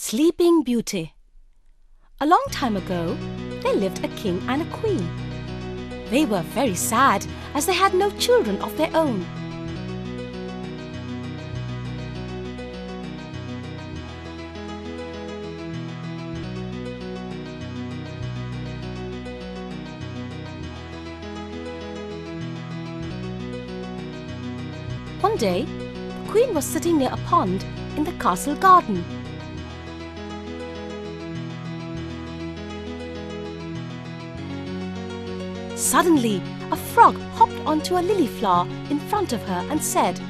Sleeping Beauty. A long time ago, there lived a king and a queen. They were very sad as they had no children of their own. One day, the queen was sitting near a pond in the castle garden. Suddenly, a frog hopped onto a lily flower in front of her and said,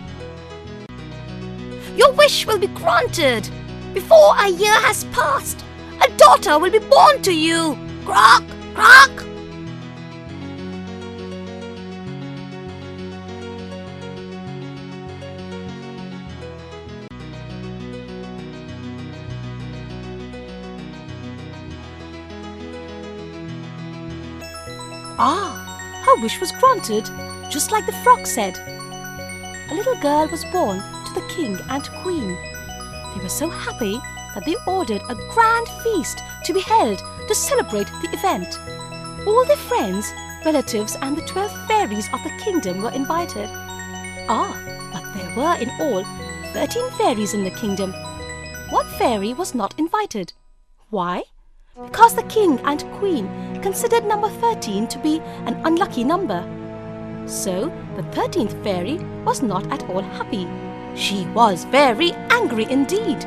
"Your wish will be granted. Before a year has passed, a daughter will be born to you. Croak, croak!" Her wish was granted, just like the frog said. A little girl was born to the king and queen. They were so happy that they ordered a grand feast to be held to celebrate the event. All their friends, relatives, and the 12 fairies of the kingdom were invited. But there were in all 13 fairies in the kingdom. One fairy was not invited. Why? Because the king and queen considered number 13 to be an unlucky number. So the 13th fairy was not at all happy. She was very angry indeed.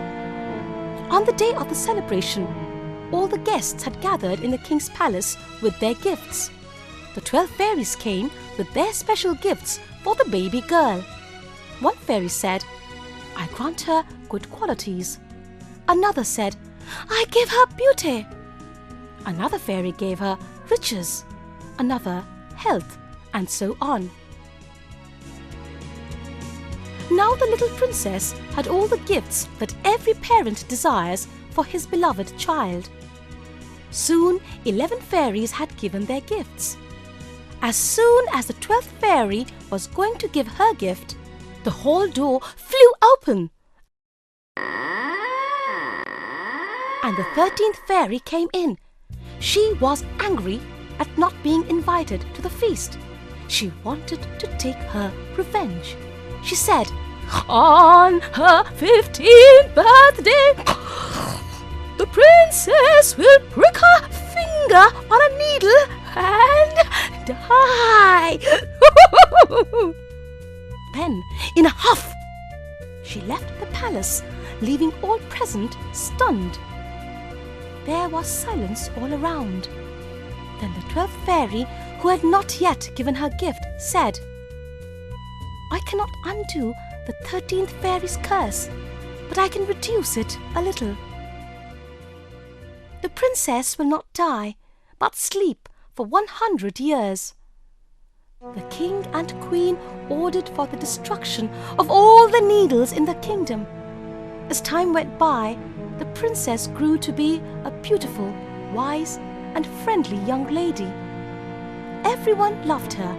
On the day of the celebration, all the guests had gathered in the king's palace with their gifts. The 12 fairies came with their special gifts for the baby girl. One fairy said, "I grant her good qualities." Another said, "I give her beauty." Another fairy gave her riches, another health, and so on. Now the little princess had all the gifts that every parent desires for his beloved child. Soon 11 fairies had given their gifts. As soon as the 12th fairy was going to give her gift, the hall door flew open, and the 13th fairy came in. She was angry at not being invited to the feast. She wanted to take her revenge. She said, "On her 15th birthday, the princess will prick her finger on a needle and die." Then, in a huff, she left the palace, leaving all present stunned. There was silence all around. Then the 12th fairy, who had not yet given her gift, said, "I cannot undo the 13th fairy's curse, but I can reduce it a little. The princess will not die, but sleep for 100 years." The king and queen ordered for the destruction of all the needles in the kingdom. As time went by, the princess grew to be a beautiful, wise, and friendly young lady. Everyone loved her.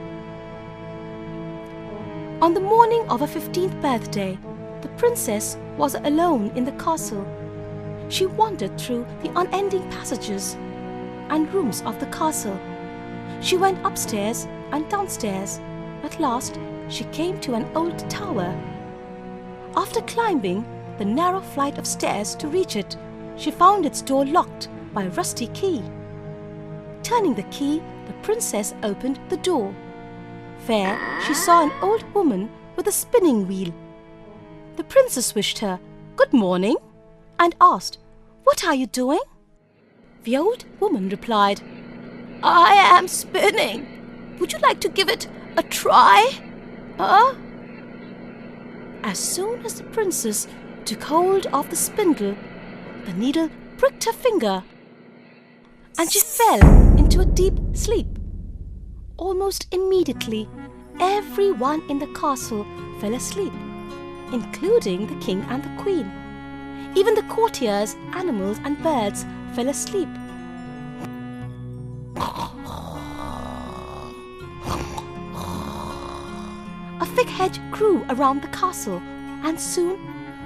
On the morning of her 15th birthday, the princess was alone in the castle. She wandered through the unending passages and rooms of the castle. She went upstairs and downstairs. At last, she came to an old tower. After climbing the narrow flight of stairs to reach it, she found its door locked by a rusty key. Turning the key, the princess opened the door. There, she saw an old woman with a spinning wheel. The princess wished her good morning and asked, "What are you doing?" The old woman replied, "I am spinning. Would you like to give it a try?" As soon as the princess took hold of the spindle, the needle pricked her finger, and she fell into a deep sleep. Almost immediately, everyone in the castle fell asleep, including the king and the queen. Even the courtiers, animals, and birds fell asleep. A fig hedge grew around the castle, and soon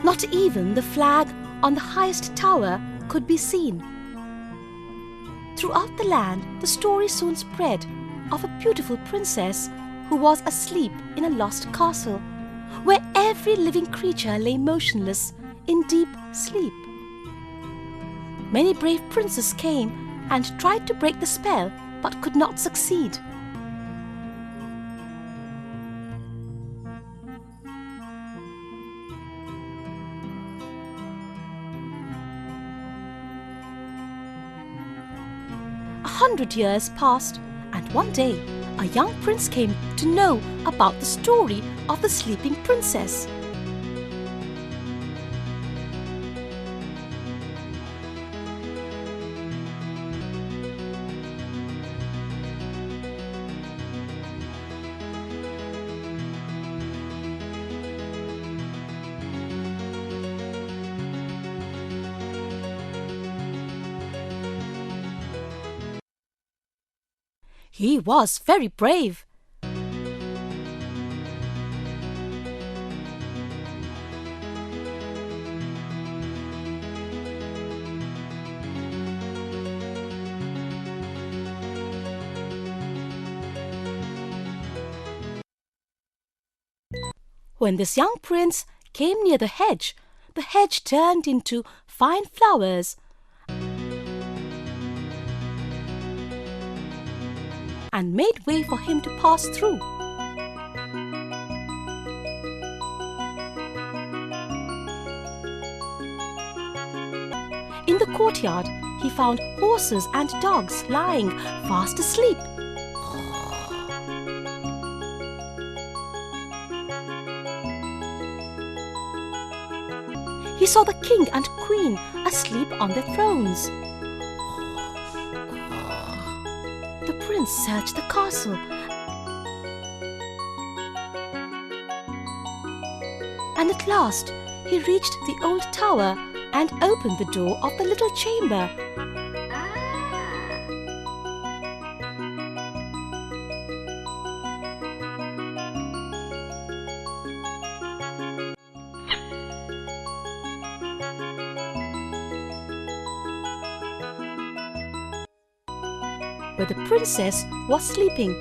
not even the flag on the highest tower could be seen. Throughout the land, the story soon spread of a beautiful princess who was asleep in a lost castle, where every living creature lay motionless in deep sleep. Many brave princes came and tried to break the spell, but could not succeed. A 100 years passed, and one day a young prince came to know about the story of the sleeping princess. He was very brave. When this young prince came near the hedge turned into fine flowers and made way for him to pass through. In the courtyard, he found horses and dogs lying fast asleep. He saw the king and queen asleep on their thrones. The prince searched the castle and at last he reached the old tower and opened the door of the little chamber. Where the princess was sleeping.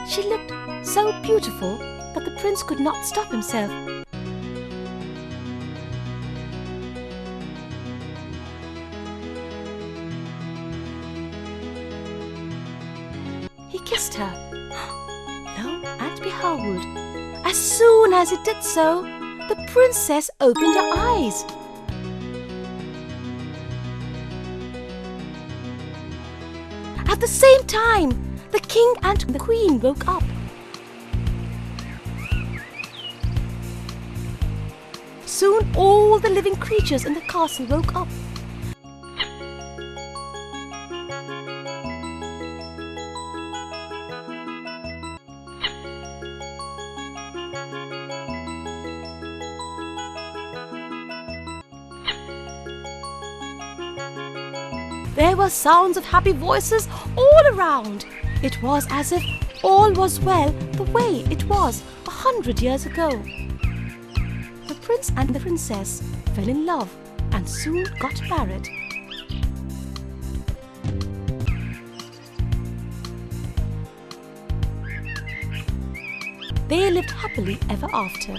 She looked so beautiful that the prince could not stop himself. He kissed her. Lo and behold, as soon as it did so, the princess opened her eyes. At the same time, the king and the queen woke up. Soon all the living creatures in the castle woke up. There were sounds of happy voices all around. It was as if all was well the way it was 100 years ago. The prince and the princess fell in love and soon got married. They lived happily ever after.